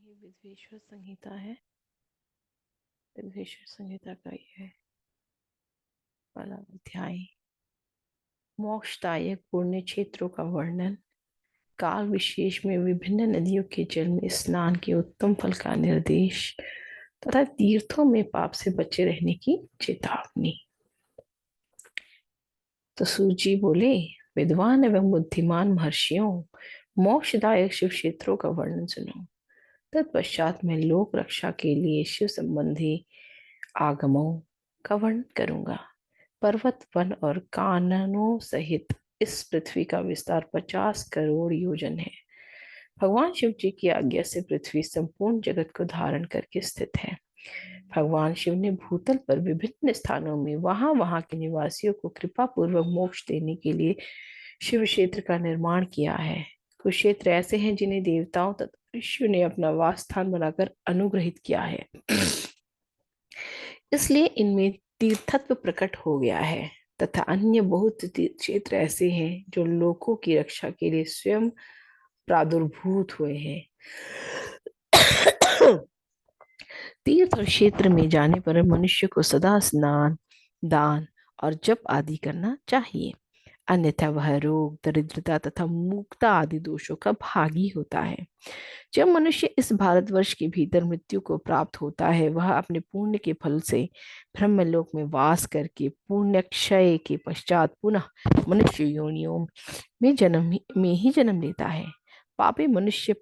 ये विद्वेश्वर संहिता है। विद्वेश्वर संहिता का ये वाला अध्याय मोक्षदायक पुण्य क्षेत्रों का वर्णन, काल विशेष में विभिन्न नदियों के जल में स्नान के उत्तम फल का निर्देश तथा तीर्थों में पाप से बचे रहने की चेतावनी। तो सूजी बोले, विद्वान एवं बुद्धिमान महर्षियों, मोक्षदायक शिव क्षेत्रों का वर्णन सुनो। तत्पश्चात मैं लोक रक्षा के लिए शिव संबंधी आगमों का वर्णन करूंगा। पर्वत वन और काननों सहित इस पृथ्वी का विस्तार 50 करोड़ योजन है। भगवान शिव जी की आज्ञा से पृथ्वी संपूर्ण जगत को धारण करके स्थित है। भगवान शिव ने भूतल पर विभिन्न स्थानों में वहां वहां के निवासियों को कृपा पूर्वक मोक्ष देने के लिए शिव क्षेत्र का निर्माण किया है। कुछ क्षेत्र ऐसे हैं जिन्हें देवताओं तथा ऋषियों ने अपना वास स्थान बनाकर अनुग्रहित किया है, इसलिए इनमें तीर्थत्व प्रकट हो गया है। तथा अन्य बहुत क्षेत्र ऐसे हैं जो लोगों की रक्षा के लिए स्वयं प्रादुर्भूत हुए हैं। तीर्थ और क्षेत्र में जाने पर मनुष्य को सदा स्नान, दान और जप आदि करना चाहिए, अन्यथा वह रोग, दरिद्रता तथा मूकता आदि दोषों का भागी होता है। जब मनुष्य इस भारतवर्ष के भीतर मृत्यु को प्राप्त होता है, वह अपने पुण्य के फल से ब्रह्मलोक में वास करके पुण्य क्षय के पश्चात पुनः मनुष्य योनियों में ही जन्म लेता है। पापी मनुष्य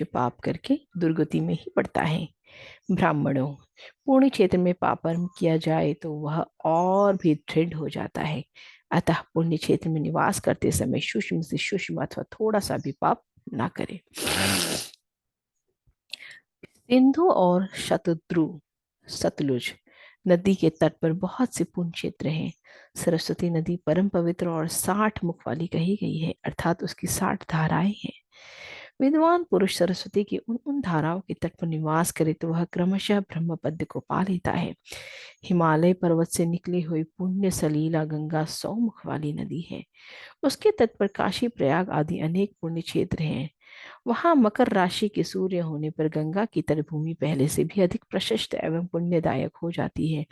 पाप करके दुर्गति में ही पड़ता है। ब्राह्मणों, पूर्ण क्षेत्र में पापकर्म किया जाए तो वह और भी दृढ़ हो जाता है। अतः पुण्य क्षेत्र में निवास करते समय सूक्ष्म से सूक्ष्म अथवा थोड़ा सा भी पाप ना करे। सिंधु और सतलुज नदी के तट पर बहुत से पुण्य क्षेत्र हैं। सरस्वती नदी परम पवित्र और 60 मुख वाली कही गई है, अर्थात उसकी 60 धाराएं हैं। विद्वान पुरुष सरस्वती की उन उन धाराओं के तट पर निवास करे तो वह क्रमशः ब्रह्म पद को पा लेता है। हिमालय पर्वत से निकली हुई पुण्य सलीला गंगा 100 मुख वाली नदी है। उसके तट पर काशी, प्रयाग आदि अनेक पुण्य क्षेत्र हैं। वहां मकर राशि के सूर्य होने पर गंगा की तटभूमि पहले से भी अधिक प्रशस्त एवं पुण्यदायक हो जाती है।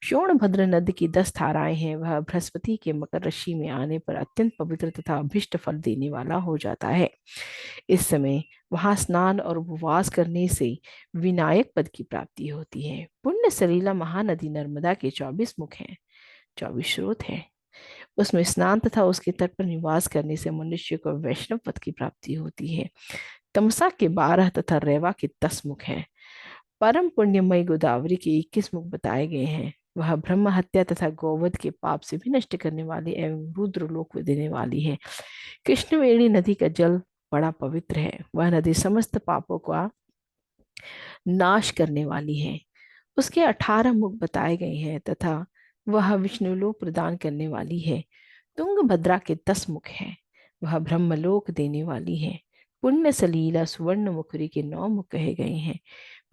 सोनभद्र नदी की 10 धाराएं हैं। वह बृहस्पति के मकर राशि में आने पर अत्यंत पवित्र तथा अभिष्ट फल देने वाला हो जाता है। इस समय वहां स्नान और उपवास करने से विनायक पद की प्राप्ति होती है। पुण्य सलीला महानदी नर्मदा के 24 मुख हैं, 24 स्रोत हैं। उसमें स्नान तथा उसके तट पर निवास करने से मनुष्य को वैष्णव पद की प्राप्ति होती है। तमसा के 12 तथा रेवा के 10 मुख हैं। परम पुण्यमयी गोदावरी के 21 मुख बताए गए हैं। वह ब्रह्म हत्या तथा गौवध के पाप से भी नष्ट करने वाली एवं रुद्र लोक में देने वाली है। कृष्णवेणी नदी का जल बड़ा पवित्र है। वह नदी समस्त पापों का नाश करने वाली है। उसके 18 मुख बताए गए हैं तथा वह विष्णुलोक प्रदान करने वाली है। तुंगभद्रा के 10 मुख हैं। वह ब्रह्मलोक देने वाली है। पुण्य सलीला सुवर्ण मुखरी के 9 मुख कहे गए हैं।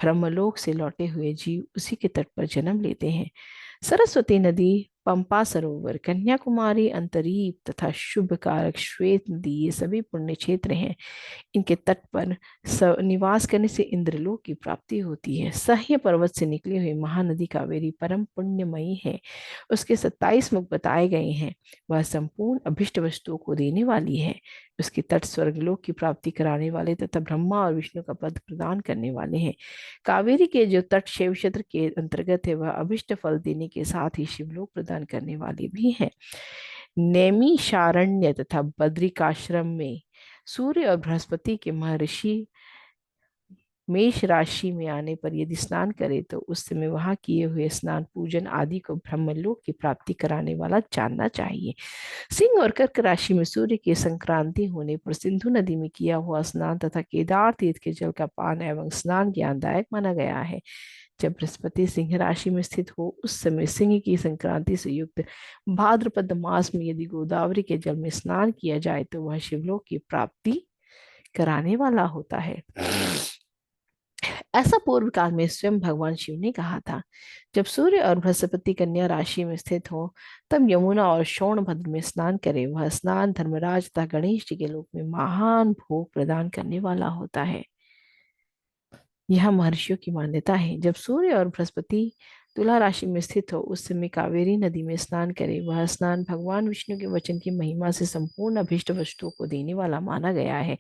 ब्रह्मलोक से लौटे हुए जीव उसी के तट पर जन्म लेते हैं। सरस्वती नदी, पंपा सरोवर, कन्याकुमारी, अंतरीप तथा शुभ कारक श्वेत नदी, ये सभी पुण्य क्षेत्र हैं। इनके तट पर निवास करने से इंद्रलोक की प्राप्ति होती है। सह्य पर्वत से निकली हुई महानदी कावेरी परम पुण्यमयी है। उसके 27 मुख बताए गए हैं। वह संपूर्ण अभिष्ट वस्तुओं को देने वाली है। उसके तट स्वर्गलोक की प्राप्ति कराने वाले तथा ब्रह्मा और विष्णु का पद प्रदान करने वाले हैं। कावेरी के जो तट शिव क्षेत्र के अंतर्गत है, वह अभिष्ट फल देने के साथ ही शिवलोक प्रदान करने वाले भी है। नैमिषारण्य तथा बद्रिकाश्रम में सूर्य और बृहस्पति के महर्षि मेष राशि में आने पर यदि स्नान करे तो उस समय वहां किए हुए स्नान, पूजन आदि को ब्रह्मलोक की प्राप्ति कराने वाला जानना चाहिए। सिंह और कर्क राशि में सूर्य की संक्रांति होने पर सिंधु नदी में किया हुआ स्नान तथा केदार तीर्थ के जल का पान एवं स्नान ज्ञानदायक माना गया है। जब बृहस्पति सिंह राशि में स्थित हो उस समय सिंह की संक्रांति से युक्त भाद्रपद मास में यदि गोदावरी के जल में स्नान किया जाए तो वह शिवलोक की प्राप्ति कराने वाला होता है। ऐसा पूर्व काल में स्वयं भगवान शिव ने कहा था। जब सूर्य और बृहस्पति कन्या राशि में स्थित हो, तब यमुना और शोणभद्र में स्नान करे। वह स्नान धर्मराज तथा गणेश जी के रूप में महान भोग प्रदान करने वाला होता है। यह महर्षियों की मान्यता है। जब सूर्य और बृहस्पति तुला राशि में स्थित हो, उस समय कावेरी नदी में स्नान करे। वह स्नान भगवान विष्णु के वचन की महिमा से संपूर्ण अभीष्ट वस्तुओं को देने वाला माना गया है।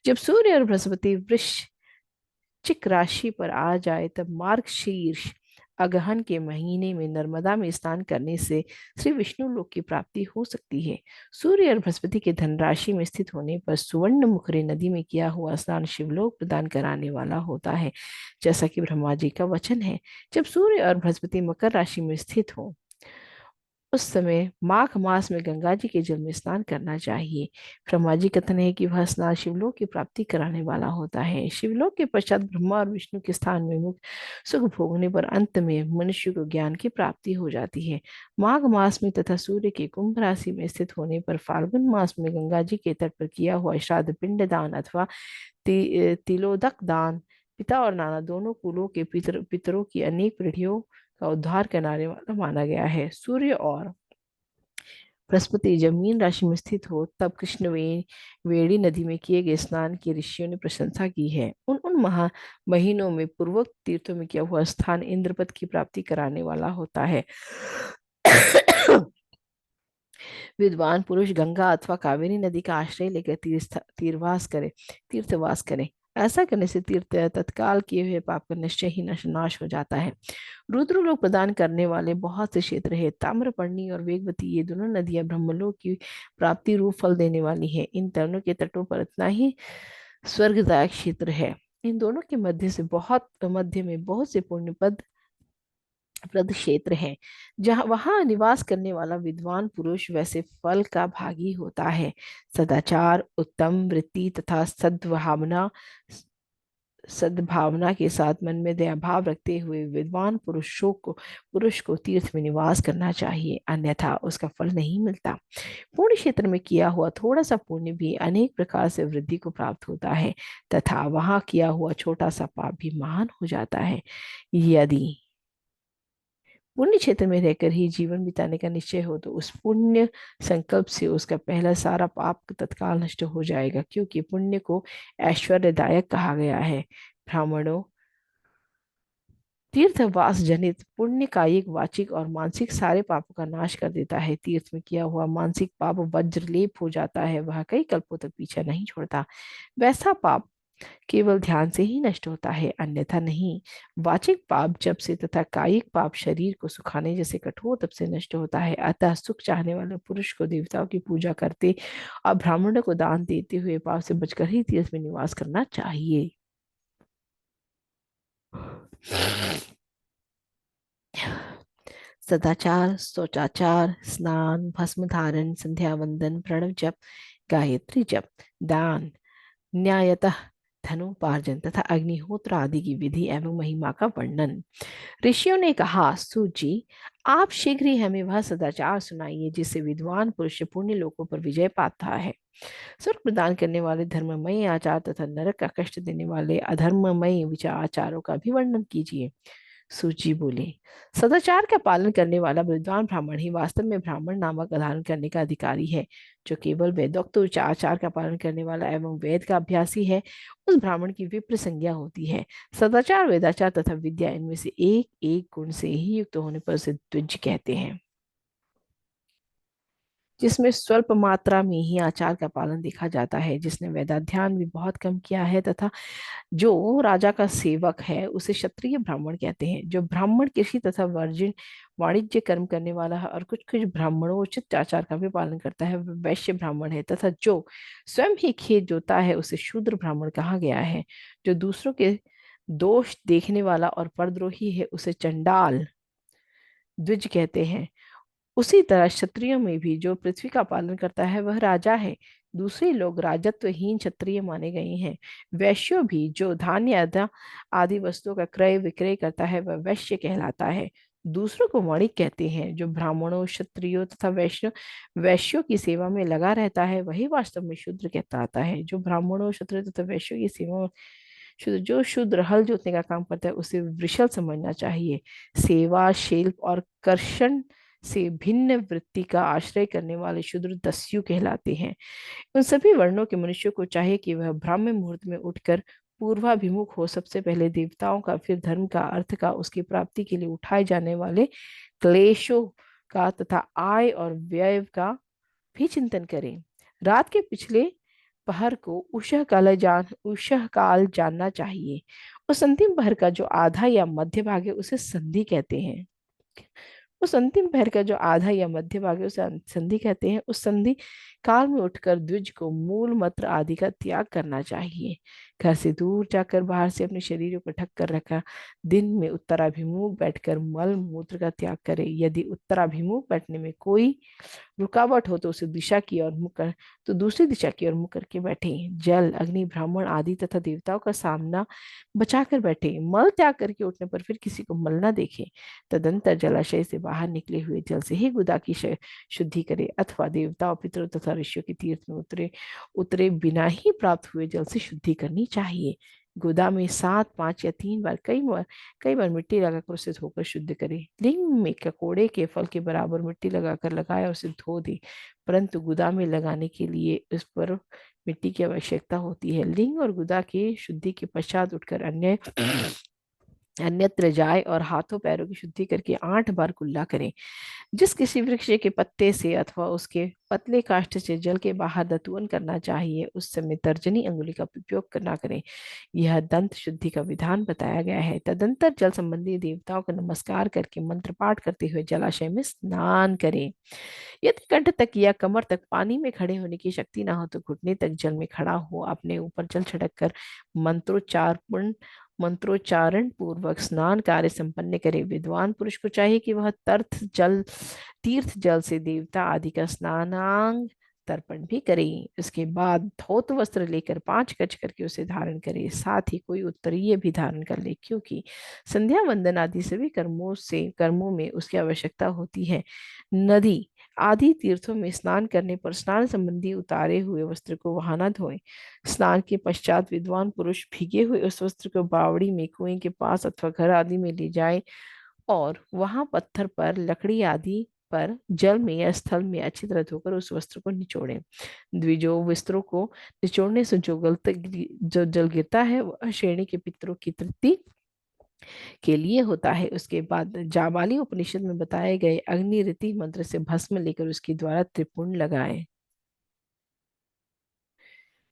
जब सूर्य और बृहस्पति वृश्चिक राशि पर आ जाए, तब मार्गशीर्ष अगहन के महीने में नर्मदा में स्नान करने से श्री विष्णु लोक की प्राप्ति हो सकती है। सूर्य और बृहस्पति के धन राशि में स्थित होने पर सुवर्ण मुखरी नदी में किया हुआ स्नान शिवलोक प्रदान कराने वाला होता है, जैसा कि ब्रह्मा जी का वचन है। जब सूर्य और बृहस्पति मकर राशि में स्थित हो, उस समय माघ मास में गंगा जी के जल में स्नान करना चाहिए। ब्रह्मा जी कथन है कि वह स्नान शिवलोक की प्राप्ति कराने वाला होता है। शिवलोक के पश्चात ब्रह्मा और विष्णु के स्थान में मुक्त सुख भोगने पर अंत में मनुष्य को ज्ञान की प्राप्ति हो जाती है। माघ मास में तथा सूर्य के कुंभ राशि में स्थित होने पर फाल्गुन मास में गंगा जी के तट पर किया हुआ श्राद्ध पिंड दान अथवा तिलोदक दान पिता और नाना दोनों कुलों के पितरों की अनेक पीढ़ियों का उद्धार करने वाला माना गया है। सूर्य और बृहस्पति जब मीन राशि में स्थित हो, तब वेड़ी नदी में किए गए स्नान की ऋषियों ने प्रशंसा की है। उन उन महीनों में पूर्वोक्त तीर्थों में किया हुआ स्थान इंद्रपद की प्राप्ति कराने वाला होता है। विद्वान पुरुष गंगा अथवा कावेरी नदी का आश्रय लेकर तीर्थवास करे। ऐसा करने से तीर्थ तत्काल किए हुए पाप का निश्चय ही नाश हो जाता है। रुद्र लोक प्रदान करने वाले बहुत से क्षेत्र है। ताम्रपर्णी और वेगवती, ये दोनों नदियां ब्रह्मलोक की प्राप्ति रूप फल देने वाली है। इन दोनों के तटों पर इतना ही स्वर्गदायक क्षेत्र है। इन दोनों के मध्य में बहुत से पुण्यपद प्रद क्षेत्र है, जहाँ वहां निवास करने वाला विद्वान पुरुष वैसे फल का भागी होता है। सदाचार, उत्तम वृत्ति तथा सद्भावना के साथ मन में दया भाव रखते हुए विद्वान पुरुष को तीर्थ में निवास करना चाहिए, अन्यथा उसका फल नहीं मिलता। पुण्य क्षेत्र में किया हुआ थोड़ा सा पुण्य भी अनेक प्रकार से वृद्धि को प्राप्त होता है, तथा वहां किया हुआ छोटा सा पाप भी महान हो जाता है। यदि पुण्य क्षेत्र में रहकर ही जीवन बिताने का निश्चय हो, तो उस पुण्य संकल्प से उसका पहला सारा पाप तत्काल नष्ट हो जाएगा, क्योंकि पुण्य को ऐश्वर्यदायक कहा गया है। ब्राह्मणों, तीर्थवास जनित पुण्य कायिक, वाचिक और मानसिक सारे पापों का नाश कर देता है। तीर्थ में किया हुआ मानसिक पाप वज्रलेप हो जाता है, वह कई कल्पों तक पीछा नहीं छोड़ता। वैसा पाप केवल ध्यान से ही नष्ट होता है, अन्यथा नहीं। वाचिक पाप जब से तथा कायिक पाप शरीर को सुखाने जैसे कठोर तब से नष्ट होता है। अतः सुख चाहने वाले पुरुष को देवताओं की पूजा करते और ब्राह्मणों को दान देते हुए पाप से बचकर ही तीर्थ में निवास करना चाहिए। सदाचार, शौचाचार, स्नान, भस्म धारण, संध्या वंदन, प्रणव जप, गायत्री जप, दान, न्यायतः धनोपार्जन तथा अग्निहोत्र आदि की विधि एवं महिमा का वर्णन। ऋषियों ने कहा, सूजी, आप शीघ्र ही हमें वह सदाचार सुनाइए जिससे विद्वान पुरुष पुण्य लोकों पर विजय पाता है। स्वर्ग प्रदान करने वाले धर्ममय आचार तथा नरक का कष्ट देने वाले अधर्ममय विचार आचारों का भी वर्णन कीजिए। सूची बोले, सदाचार का पालन करने वाला विद्वान ब्राह्मण ही वास्तव में ब्राह्मण नामक धारण करने का अधिकारी है। जो केवल वेदोक्त आचार का पालन करने वाला एवं वेद का अभ्यासी है, उस ब्राह्मण की विप्र संज्ञा होती है। सदाचार, वेदाचार तथा विद्या, इनमें से एक एक गुण से ही युक्त होने पर उसे द्विज कहते हैं, जिसमें स्वल्प मात्रा में ही आचार का पालन देखा जाता है, जिसने वेदाध्ययन भी बहुत कम किया है तथा जो राजा का सेवक है, उसे क्षत्रिय ब्राह्मण कहते हैं। जो ब्राह्मण कृषि तथा वर्जन वाणिज्य कर्म करने वाला है और कुछ कुछ ब्राह्मणोचित आचार का भी पालन करता है, वह वैश्य ब्राह्मण है। तथा जो स्वयं ही खेत जोता है, उसे शूद्र ब्राह्मण कहा गया है। जो दूसरों के दोष देखने वाला और परद्रोही है, उसे चंडाल द्विज कहते हैं। उसी तरह क्षत्रियों में भी जो पृथ्वी का पालन करता है, वह राजा है। दूसरे लोग राजत्वहीन क्षत्रिय माने गए हैं। वैश्य भी जो धान्य आदि वस्तुओं का क्रय विक्रय करता है, वह वैश्य कहलाता है। दूसरों को वणिक कहते हैं। जो ब्राह्मणों, क्षत्रियों तथा वैश्यों की सेवा में लगा रहता है, वही वास्तव में शूद्र कहलाता है। जो ब्राह्मणों, क्षत्रियों तथा वैश्यों की सेवा जो शूद्र हल जोतने का काम करता है उसे वृषल समझना चाहिए। सेवा, शिल्प और कर्षण से भिन्न वृत्ति का आश्रय करने वाले शूद्र दस्यु कहलाते हैं। उन सभी वर्णों के मनुष्यों को चाहिए कि वह ब्राह्मण मुहूर्त में उठकर पूर्वाभिमुख हो, सबसे पहले देवताओं का, फिर धर्म का, अर्थ का, उसकी प्राप्ति के लिए उठाए जाने वाले क्लेशों का तथा आय और व्यय का भी चिंतन करें। रात के पिछले पहर को उषः काल जानना चाहिए। उस अंतिम पहर का जो आधा या मध्य भाग है उसे संधि कहते हैं। उस अंतिम पहर का जो आधा या मध्य भाग है उसे संधि कहते हैं। उस संधि काल में उठकर द्विज को मूल मंत्र आदि का त्याग करना चाहिए। घर से दूर जाकर बाहर से अपने शरीर को ढक कर रखा। दिन में उत्तराभिमुख बैठकर मल मूत्र का त्याग करें। यदि उत्तराभिमुख बैठने में कोई रुकावट हो तो उसे दिशा की ओर मुख कर तो दूसरी दिशा की ओर मुख करके बैठे। जल, अग्नि, ब्राह्मण आदि तथा देवताओं का सामना बचाकर बैठे। मल त्याग करके उठने पर फिर किसी को मल न देखे। तदंतर जलाशय से बाहर निकले हुए जल से ही गुदा की शुद्धि करे, अथवा देवताओं, पितरों तथा ऋषियों के तीर्थ में उतरे उतरे बिना ही प्राप्त हुए जल से शुद्धि करनी चाहिए। गोदा में 7, 5 या 3 बार, कई बार मिट्टी लगाकर उसे धोकर शुद्ध करे। लिंग में ककोड़े के फल के बराबर मिट्टी लगाकर लगाया उसे धो दे, परंतु गुदा में लगाने के लिए उस पर मिट्टी की आवश्यकता होती है। लिंग और गुदा की शुद्धि के पश्चात उठकर अन्यत्र जाए और हाथों पैरों की शुद्धि करके 8 बार कुल्ला करें। जिस किसी वृक्ष के पत्ते से अथवा उसके पतले काष्ठ से जल के बाहर दतुअन करना चाहिए उस समय तर्जनी अंगुली का उपयोग करना करें। यह दंत शुद्धि का विधान बताया गया है। तदंतर जल संबंधी देवताओं का नमस्कार करके मंत्र पाठ करते हुए जलाशय में स्नान करें। यदि कंठ तक या कमर तक पानी में खड़े होने की शक्ति ना हो तो घुटने तक जल में खड़ा हो अपने ऊपर जल छिड़क कर मंत्रोच्चारण पूर्वक स्नान कार्य संपन्न करे। विद्वान पुरुष को चाहिए कि वह तीर्थ जल से देवता आदि का स्नानांग तर्पण भी करे। उसके बाद धौत वस्त्र लेकर 5 गज करके उसे धारण करे। साथ ही कोई उत्तरीय भी धारण कर ले, क्योंकि संध्या वंदन आदि सभी कर्मों में उसकी आवश्यकता होती है। नदी आदि तीर्थों में स्नान करने पर स्नान संबंधी उतारे हुए वस्त्र को वहां न धोएं। स्नान के पश्चात विद्वान पुरुष भीगे हुए उस वस्त्र को बावड़ी में, कुएं के पास अथवा घर आदि में ले जाए और वहां पत्थर पर, लकड़ी आदि पर, जल में या स्थल में अच्छी तरह धोकर उस वस्त्र को निचोड़ें। द्विजो वस्त्रों को निचोड़ने से जो जल गिरता है वह श्रेणी के पितरों की तृप्ति के लिए होता है। उसके बाद जाबाली उपनिषद में बताए गए अग्नि रीति मंत्र से भस्म लेकर उसके द्वारा त्रिपुंड लगाएं।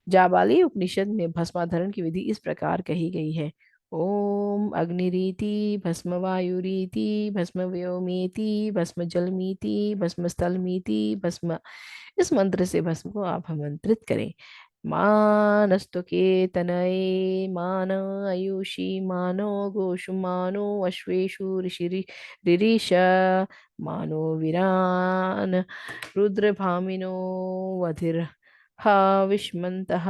जाबाली उपनिषद में भस्माधरण की विधि इस प्रकार कही गई है। ओम अग्निरीति भस्म वायुरीति भस्म व्योमीति भस्म जलमीति भस्म स्थलमीति भस्म। इस मंत्र से भस्म को आप आमंत्रित करें। मानस्तु केतनये मान आयुषी मानो गोषु मानो अश्वेषु ऋषि मानो वीरान रुद्रभामिनो वधिर हा विष्मन्तः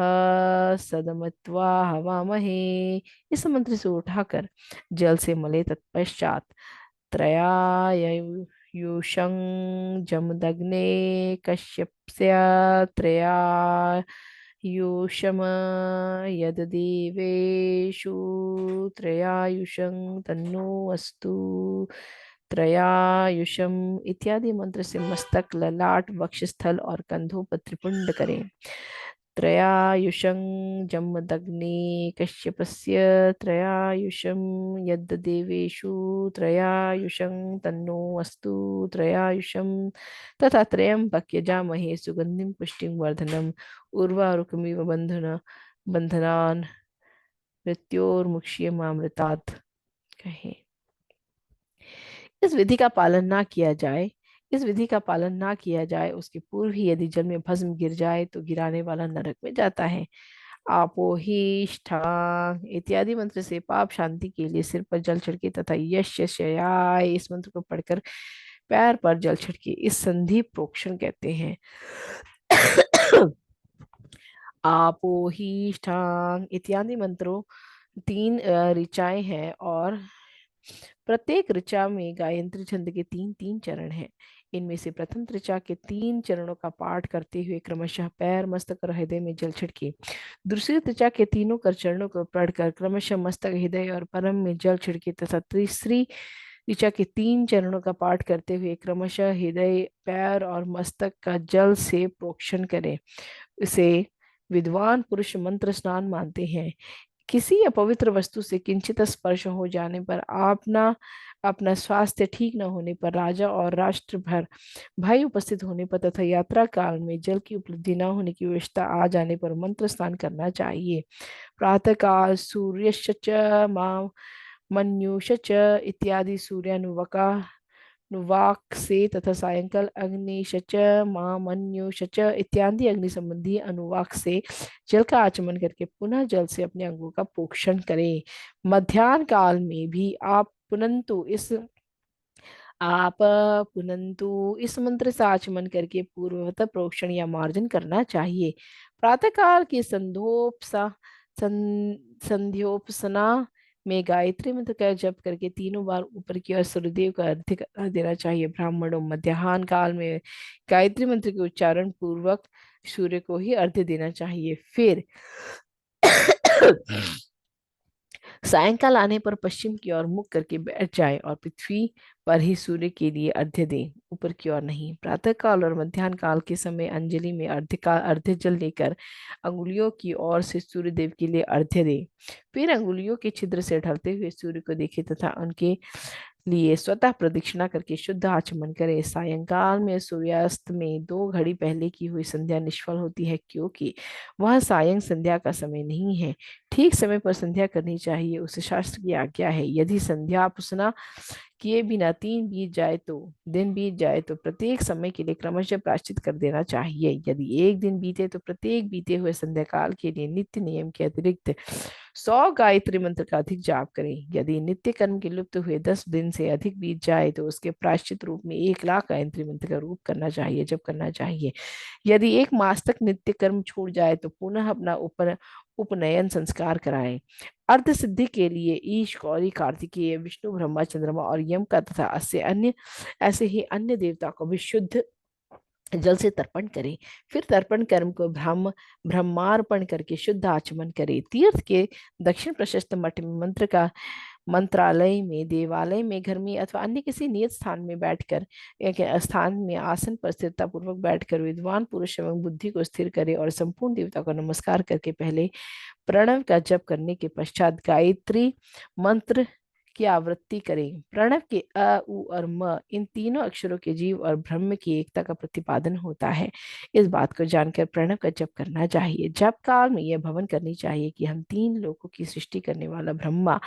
सदमत्वा हवामहे। इस मंत्र से उठाकर जल से मले तत्पश्चात त्रयायुषं जमदग्ने कश्यपस्य त्रयायुषम यददेवेषु त्रयायुषं तन्नो अस्तु त्रयायुषम इत्यादि मंत्र से मस्तक, ललाट, वक्षस्थल और कंधों पर त्रिपुंड करें। त्रयायुषं जमदग्ने कश्यपस्य त्रयायुषं यद्देवेषु त्रयायुषं तन्नो अस्तु त्रयायुषं तथा त्र्यंबक यजामहे सुगंधिं पुष्टिं वर्धनम् उर्वारुकमिव बंधनान् मृत्योर्मुक्ष्यमामृतात् कहे। इस विधि का पालन ना किया जाए इस विधि का पालन ना किया जाए उसके पूर्व ही यदि जल में भस्म गिर जाए तो गिराने वाला नरक में जाता है। आपोहिष्ठा इत्यादि मंत्र से पाप शांति के लिए सिर पर जल छिड़के तथा यश यशयाय इस मंत्र को पढ़कर पैर पर जल छिड़के। इस संधि प्रोक्षण कहते हैं। आपोहिष्ठांग इत्यादि मंत्रों 3 ऋचाएं हैं और प्रत्येक ऋचा में गायत्री छंद के 3 3 चरण हैं। इनमें से प्रथम ऋचा के 3 चरणों का पाठ करते हुए क्रमशः पैर, मस्तक और हृदय में जल छिड़के। दूसरी ऋचा के तीनों कर चरणों को पढ़कर क्रमशः मस्तक, हृदय और परम में जल छिड़के तथा तीसरी ऋचा के 3 चरणों का पाठ करते हुए क्रमशः हृदय, पैर और मस्तक का जल से प्रोक्षण करें। इसे विद्वान पुरुष मंत्र स्नान मानते हैं। किसी अपवित्र वस्तु से किंचित स्पर्श हो जाने पर अपना अपना स्वास्थ्य ठीक न होने पर, राजा और राष्ट्र भर भाई उपस्थित होने पर तथा यात्रा काल में जल की उपलब्धि न होने की विवशता आ जाने पर मंत्र स्नान करना चाहिए। प्रातः काल सूर्यश्च मां मन्युश्च इत्यादि सूर्यानुवका नुवाक से तथा सायंकाल अग्निशच मां मन्युशच इत्यादि अग्नि संबंधी अनुवाक से जल का आचमन करके पुनः जल से अपने अंगों का पोषण करें। मध्याह्न काल में भी आप पुनंतु इस मंत्र से आचमन करके पूर्ववत प्रोक्षण या मार्जन करना चाहिए। प्रातः काल की संध्योपसना में गायत्री मंत्र का जप करके तीनों बार ऊपर की ओर सूर्यदेव का अर्घ्य देना चाहिए। ब्राह्मणों मध्याह्न काल में गायत्री मंत्र के उच्चारण पूर्वक सूर्य को ही अर्घ्य देना चाहिए। फिर सायंकाल आने पर पश्चिम की ओर मुख करके बैठ जाए और पृथ्वी पर ही सूर्य के लिए अर्घ्य दें, ऊपर की ओर नहीं। प्रातः काल और मध्याह्न काल के समय अंजलि में अर्घ्य जल लेकर अंगुलियों की ओर से सूर्य देव के लिए अर्घ्य दें। फिर अंगुलियों के छिद्र से ढलते हुए सूर्य को देखें तथा उनके लिए स्वतः प्रदक्षिणा करके शुद्ध आचमन करें। सायंकाल में सूर्यास्त में 2 घड़ी पहले की हुई संध्या निष्फल होती है, क्योंकि वह सायं संध्या का समय नहीं है। ठीक समय पर संध्या करनी चाहिए, उसे शास्त्र की आज्ञा है। यदि संध्या पुसना किए बिना दिन बीत जाए तो प्रत्येक समय के लिए क्रमशः प्रायश्चित कर देना चाहिए। यदि एक दिन बीते तो प्रत्येक बीते हुए संध्या काल के लिए नित्य नियम के अतिरिक्त 100 गायत्री मंत्र का अधिक जाप करें। यदि नित्य कर्म के लुप्त हुए 10 दिन से अधिक बीत जाए तो उसके प्रायश्चित रूप में 1 लाख गायत्री मंत्र का रूप करना चाहिए, जप करना चाहिए। यदि 1 मास तक नित्य कर्म छूट जाए तो पुनः अपना उपनयन संस्कार कराएं। अर्ध सिद्धि के लिए ईश, गौरी, कार्तिकेय, विष्णु, ब्रह्मा, चंद्रमा और यम का तथा ऐसे ही अन्य देवता को भी शुद्ध जल से तर्पण करें। फिर तर्पण कर्म को ब्रह्मार्पण करके शुद्ध आचमन करें। तीर्थ के दक्षिण प्रशस्त मठ में मंत्रालय में, देवालय में, घर में अथवा अन्य किसी नियत स्थान में बैठकर एक स्थान में आसन पर स्थिरता पूर्वक बैठकर विद्वान पुरुष एवं बुद्धि को स्थिर करे और संपूर्ण देवता को नमस्कार करके पहले प्रणव का जप करने के पश्चात गायत्री मंत्र की आवृत्ति करें। प्रणव के अ, उ और म इन तीनों अक्षरों के जीव और ब्रह्म की एकता का प्रतिपादन होता है। इस बात को जानकर प्रणव का जप करना चाहिए। जप काल में यह भवन करनी चाहिए कि हम 3 लोकों की सृष्टि करने वाला ब्रह्मा,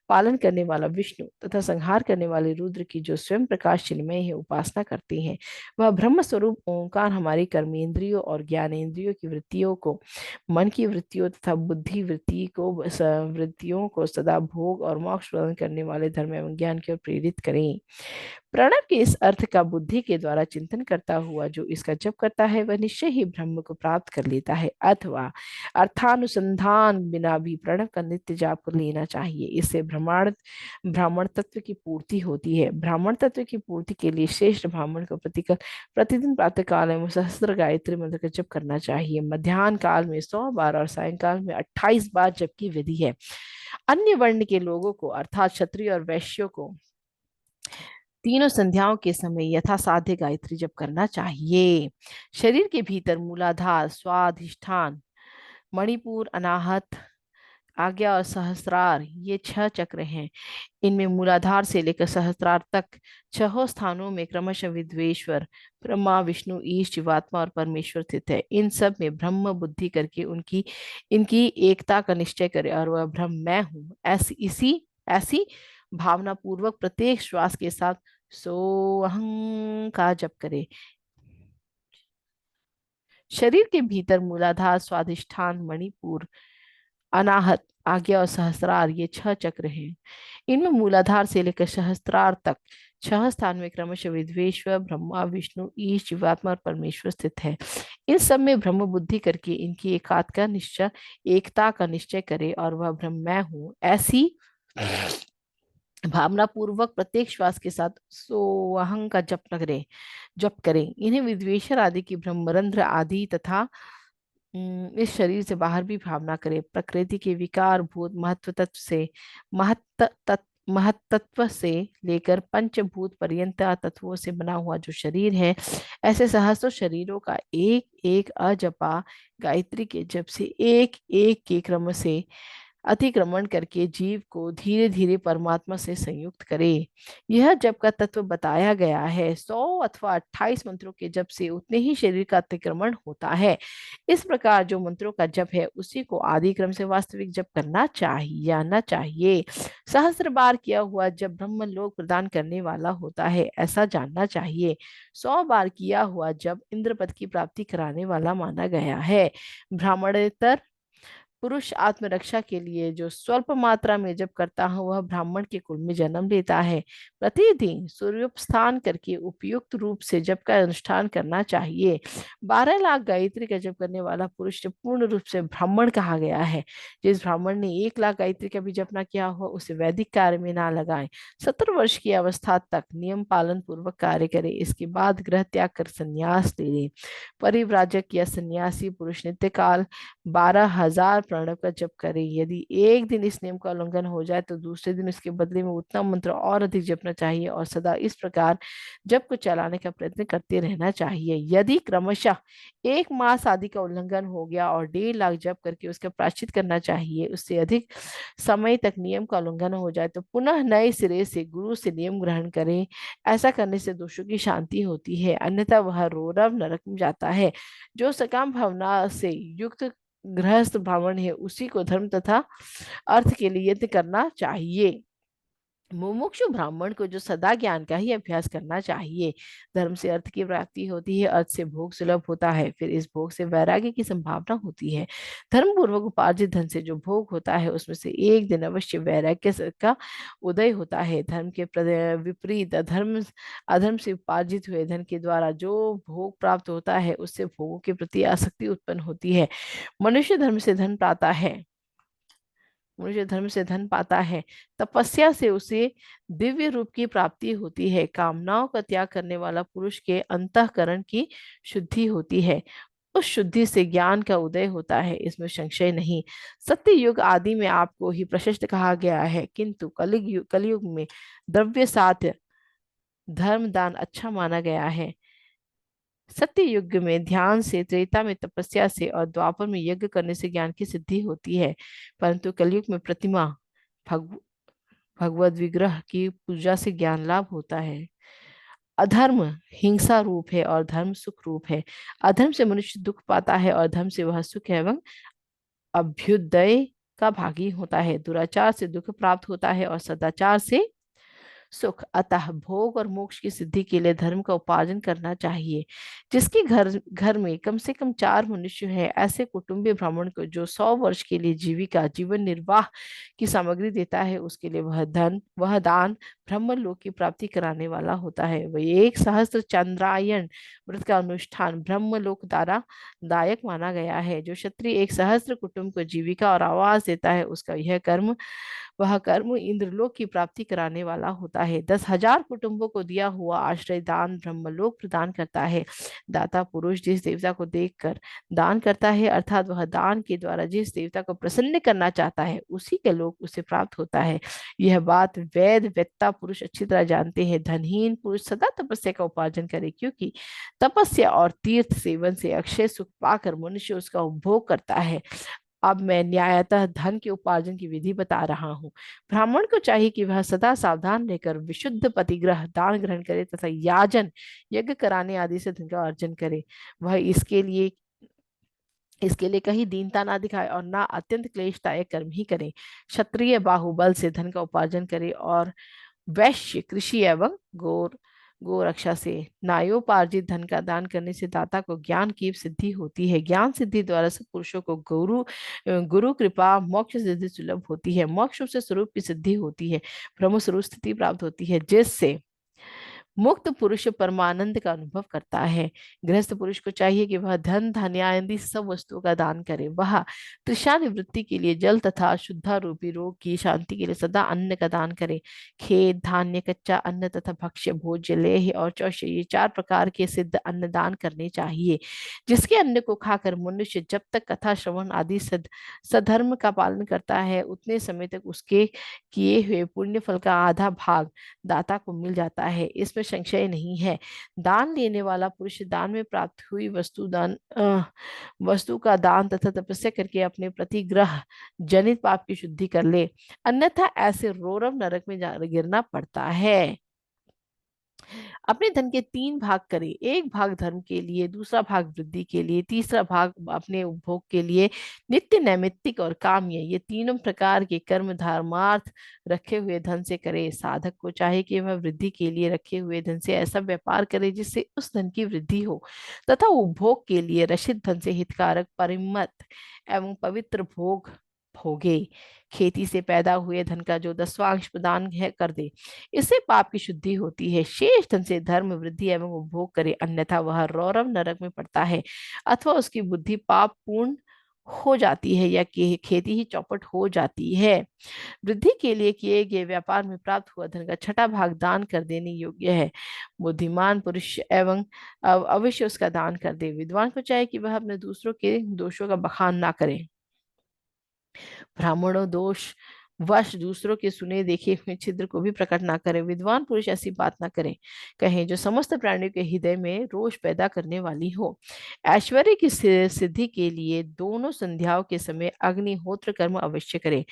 पालन करने वाला विष्णु तथा संहार करने वाले रुद्र की जो स्वयं प्रकाश चिन्मय है उपासना करते हैं, वह ब्रह्म स्वरूप ओंकार हमारी कर्मेंद्रियों और ज्ञानेंद्रियों की वृत्तियों को, मन की वृत्तियों तथा बुद्धि वृत्तियों को सदा भोग और मोक्ष प्रदान करने वाले धर्म एवं ज्ञान की ओर प्रेरित करें। प्रणव के इस अर्थ का बुद्धि के द्वारा चिंतन करता हुआ जो इसका जप करता है वह निश्चय ही ब्रह्म को प्राप्त कर लेता है, अथवा अर्थानुसंधान बिना भी प्रणव का नित्य जाप कर लेना चाहिए। इससे ब्राह्मण तत्व की पूर्ति होती है। ब्राह्मण तत्व की पूर्ति के लिए श्रेष्ठ ब्राह्मण को प्रतिदिन प्रातः काल में सहस्त्र गायत्री मंत्र का जप करना चाहिए। मध्याह्न काल में 100 बार और सायंकाल में 28 बार जप की विधि है। अन्य वर्ण के लोगों को अर्थात क्षत्रिय और वैश्यों को तीनों संध्याओं के समय यथासाध्य गायत्री जप करना चाहिए। शरीर के भीतर मूलाधार, स्वाधिष्ठान, मणिपुर, अनाहत, आज्ञा और सहस्रार ये 6 चक्र हैं। इनमें मूलाधार से लेकर सहस्त्रार तक 6 स्थानों में क्रमशः विद्वेश्वर, ब्रह्मा, विष्णु, ईश, जीवात्मा और परमेश्वर स्थित है। इन सब में ब्रह्म बुद्धि करके उनकी इनकी एकता का निश्चय करे और वह ब्रह्म मैं हूँ ऐसी भावना पूर्वक प्रत्येक श्वास के साथ सोहं का जप करे। शरीर के भीतर मूलाधार, स्वाधिष्ठान, मणिपुर, अनाहत, आज्ञा और सहस्त्रार ये 6 चक्र हैं। इनमें मूलाधार से लेकर सहस्त्रार तक 6 स्थान में क्रमशः विद्वेश्वर, ब्रह्मा, विष्णु, ईश, जीवात्मा और परमेश्वर स्थित है। इन सब में ब्रह्म बुद्धि करके इनकी एकता का निश्चय करे और वह ब्रह्म मैं हूँ भावना पूर्वक प्रत्येक श्वास के साथ सोहंग का जप करें। इन्हें विद्वेषण आदि की ब्रह्मरंध्र आदि तथा इस शरीर से बाहर भी भावना करें। प्रकृति के विकार भूत महत्तत्व से लेकर पंचभूत पर्यंत तत्वों से बना हुआ जो शरीर है, ऐसे सहस्रों शरीरों का एक एक अजपा गायत्री के जप से एक एक के क्रम से अतिक्रमण करके जीव को धीरे धीरे परमात्मा से संयुक्त करे। यह जप का तत्व बताया गया है। 100 अथवा 28 मंत्रों के जप से उतने ही शरीर का अतिक्रमण होता है। इस प्रकार जो मंत्रों का जप है उसी को आदि क्रम से वास्तविक जप करना चाहिए या ना चाहिए। सहस्त्र बार किया हुआ जब ब्रह्म लोक प्रदान करने वाला होता है, ऐसा जानना चाहिए। 100 बार किया हुआ जब इंद्र पद की प्राप्ति कराने वाला माना गया है। ब्राह्मणेतर पुरुष आत्मरक्षा के लिए जो स्वल्प मात्रा में जप करता है वह ब्राह्मण के कुल में जन्म लेता है। प्रतिदिन सूर्योपस्थान करके उपयुक्त रूप से जप का अनुष्ठान करना चाहिए। 12 लाख गायत्री का जप करने वाला पुरुष जब पूर्ण रूप से ब्राह्मण कहा गया है। जिस ब्राह्मण ने 1 लाख गायत्री का भी जप न किया हो उसे वैदिक कार्य में ना लगाए। 70 वर्ष की अवस्था तक नियम पालन पूर्वक कार्य करे, इसके बाद गृह त्याग कर संन्यास ले ले। परिव्राजक या सन्यासी पुरुष नित्य काल 12,000 प्रणव का जप करे। यदि एक दिन इस नियम का उल्लंघन हो जाए तो दूसरे दिन उसके बदले में उतना मंत्र और अधिक जपना चाहिए और सदा इस प्रकार जप को चलाने का प्रयत्न करते रहना चाहिए। यदि क्रमशः 1 मास आदि का उल्लंघन हो गया और 1.5 लाख जप करके उसका प्रायश्चित करना चाहिए, उससे अधिक समय तक नियम का उल्लंघन हो जाए तो पुनः नए सिरे से गुरु से नियम ग्रहण करें। ऐसा करने से दोषों की शांति होती है, अन्यथा वह रौरव नरक में जाता है। जो सकाम भावना से युक्त गृहस्थ ब्राह्मण है उसी को धर्म तथा अर्थ के लिए यत्न करना चाहिए। मुमुक्षु ब्राह्मण को जो सदा ज्ञान का ही अभ्यास करना चाहिए। धर्म से अर्थ की प्राप्ति होती है, अर्थ से भोग सुलभ होता है, फिर इस भोग से वैराग्य की संभावना होती है। धर्म पूर्वक उपार्जित धन से जो भोग होता है उसमें से एक दिन अवश्य का उदय होता है। धर्म के विपरीत अधर्म अधर्म से उपार्जित हुए धन के द्वारा जो भोग प्राप्त होता है उससे भोगों के प्रति आसक्ति उत्पन्न होती है। मनुष्य धर्म से धन पाता है मनुष्य धर्म से धन पाता है, तपस्या से उसे दिव्य रूप की प्राप्ति होती है। कामनाओं का त्याग करने वाला पुरुष के अंतःकरण की शुद्धि होती है, उस शुद्धि से ज्ञान का उदय होता है, इसमें संशय नहीं। सत्य युग आदि में आपको ही प्रशस्त कहा गया है, किंतु कलयुग में द्रव्य साध्य धर्म दान अच्छा माना गया है। सत्य युग में ध्यान से, त्रेता में तपस्या से और द्वापर में यज्ञ करने से ज्ञान की सिद्धि होती है, परंतु कलयुग में प्रतिमा भग, भगवत विग्रह की पूजा से ज्ञान लाभ होता है। अधर्म हिंसा रूप है और धर्म सुख रूप है। अधर्म से मनुष्य दुख पाता है और धर्म से वह सुख एवं अभ्युदय का भागी होता है। दुराचार से दुख प्राप्त होता है और सदाचार से सुख। अतः भोग और मोक्ष की सिद्धि के लिए धर्म का उपार्जन करना चाहिए। जिसके घर घर में कम से कम 4 मनुष्य हैं, ऐसे कुटुंबी ब्राह्मण को जो 100 वर्ष के लिए जीवन निर्वाह की सामग्री देता है, उसके लिए वह दान ब्रह्मलोक की प्राप्ति कराने वाला होता है। वह 1 सहस्त्र चंद्रायन व्रत का अनुष्ठान ब्रह्मलोक द्वारा दायक माना गया है। जो क्षत्रिय 1 सहस्त्र कुटुंब को जीविका और आवास देता है, उसका वह कर्म इंद्रलोक की प्राप्ति कराने वाला होता है। 10,000 कुटुंबों को दिया हुआ आश्रय दान ब्रह्मलोक प्रदान करता है। दाता पुरुष जिस देवता को देखकर दान करता है, अर्थात वह दान के द्वारा जिस देवता को प्रसन्न करना चाहता है, उसी के लोक उसे प्राप्त होता है। यह बात वेत्ता पुरुष अच्छी तरह जानते हैं। धनहीन पुरुष सदा तपस्या का उपार्जन करे, क्योंकि तपस्या और तीर्थ सेवन से अक्षय सुख पाकर मनुष्य उसका उपभोग करता है। अब मैं न्यायतः धन के उपार्जन की विधि बता रहा हूँ। ब्राह्मण को चाहिए कि वह सदा सावधान रहकर विशुद्ध पतिग्रह दान ग्रहण करे तथा याजन यज्ञ कराने आदि से धन का अर्जन करे। वह इसके लिए कहीं दीनता ना दिखाए और ना अत्यंत क्लेशदायक कर्म ही करे। क्षत्रिय बाहुबल से धन का उपार्जन करे और वैश्य कृषि एवं गो रक्षा से न्यायोपार्जित धन का दान करने से दाता को ज्ञान की सिद्धि होती है। ज्ञान सिद्धि द्वारा सब पुरुषों को गुरु कृपा मोक्ष सिद्धि सुलभ होती है। मोक्ष से स्वरूप की सिद्धि होती है, ब्रह्म स्वरूप स्थिति प्राप्त होती है, जिससे मुक्त पुरुष परमानंद का अनुभव करता है। गृहस्थ पुरुष को चाहिए कि वह धन धान्य आदि सब वस्तुओं का दान करे। वह तृषा निवृत्ति के लिए जल तथा शुद्धा रूपी रोग की शांति के लिए सदा अन्न का दान करे। खेत धान्य कच्चा अन्न तथा भक्ष्य भोज्य लेह और चौष्य, ये चार प्रकार के सिद्ध अन्न दान करने चाहिए। जिसके अन्न को खाकर मनुष्य जब तक कथा श्रवण आदि सधर्म का पालन करता है, उतने समय तक उसके किए हुए पुण्य फल का आधा भाग दाता को मिल जाता है, इसमें संशय नहीं है। दान लेने वाला पुरुष दान में प्राप्त हुई वस्तु का दान तथा तपस्या करके अपने प्रतिग्रह जनित पाप की शुद्धि कर ले, अन्यथा ऐसे रोरव नरक में गिरना पड़ता है। अपने धन के तीन भाग करें, एक भाग धर्म के लिए, दूसरा भाग वृद्धि के लिए, तीसरा भाग अपने उपभोग के लिए। नित्य नैमित्तिक और काम्य, ये तीनों प्रकार के कर्म धर्मार्थ रखे हुए धन से करे। साधक को चाहे कि वह वृद्धि के लिए रखे हुए धन से ऐसा व्यापार करे जिससे उस धन की वृद्धि हो, तथा उपभोग के लिए रशिद धन से हितकारक परिमत एवं पवित्र भोग भोगे। खेती से पैदा हुए धन का जो 10वां अंश प्रदान है कर दे, इससे पाप की शुद्धि होती है। शेष धन से धर्म वृद्धि एवं उपभोग करे, अन्यथा वह रौरव नरक में पड़ता है, अथवा उसकी बुद्धि पाप पूर्ण हो जाती है, या खेती ही चौपट हो जाती है। वृद्धि के लिए किए गए व्यापार में प्राप्त हुआ धन का छठा भाग दान कर देने योग्य है। बुद्धिमान पुरुष एवं अवश्य उसका दान कर दे। विद्वान को चाहे कि वह अपने दूसरों के दोषों का बखान ना करे, ब्राह्मणों दोष वश दूसरों के सुने देखे हुए छिद्र को भी प्रकट ना करें। विद्वान पुरुष ऐसी बात ना करें कहें जो समस्त प्राणियों के हृदय में रोष पैदा करने वाली हो। ऐश्वर्य की सिद्धि के लिए दोनों संध्याओं के समय अग्निहोत्र कर्म अवश्य करें।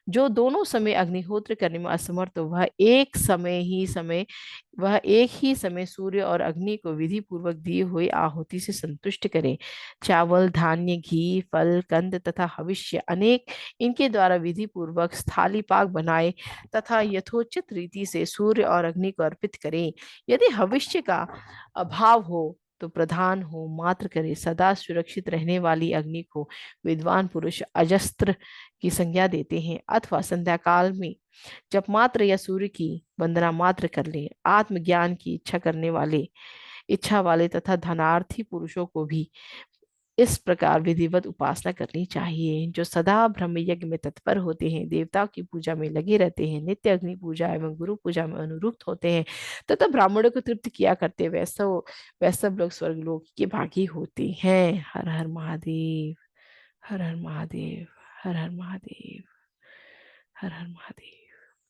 जो दोनों समय अग्निहोत्र करने में असमर्थ हो, वह एक ही समय सूर्य और अग्नि को विधि पूर्वक दिए हुए आहुति से संतुष्ट करे। चावल धान्य घी फल कंद तथा हविष्य अनेक इनके द्वारा विधि पूर्वक स्थाली पाक बनाए तथा यथोचित रीति से सूर्य और अग्नि को अर्पित करें। यदि हविष्य का अभाव हो तो प्रधान हो मात्र करे। सदा सुरक्षित रहने वाली अग्नि को विद्वान पुरुष अजस्त्र की संज्ञा देते हैं, अथवा संध्या काल में जब मात्र या सूर्य की वंदना मात्र कर ले। आत्मज्ञान की इच्छा वाले तथा धनार्थी पुरुषों को भी इस प्रकार विधिवत उपासना करनी चाहिए। जो सदा ब्रह्म यज्ञ में तत्पर होते हैं, देवताओं की पूजा में लगे रहते हैं, नित्य अग्नि पूजा एवं गुरु पूजा में अनुरुक्त होते हैं, तथा ब्राह्मणों को तृप्त किया करते, वैसा लोग स्वर्ग लोक के भागी होते हैं। हर हर महादेव, हर हर महादेव, हर हर महादेव, हर हर महादेव।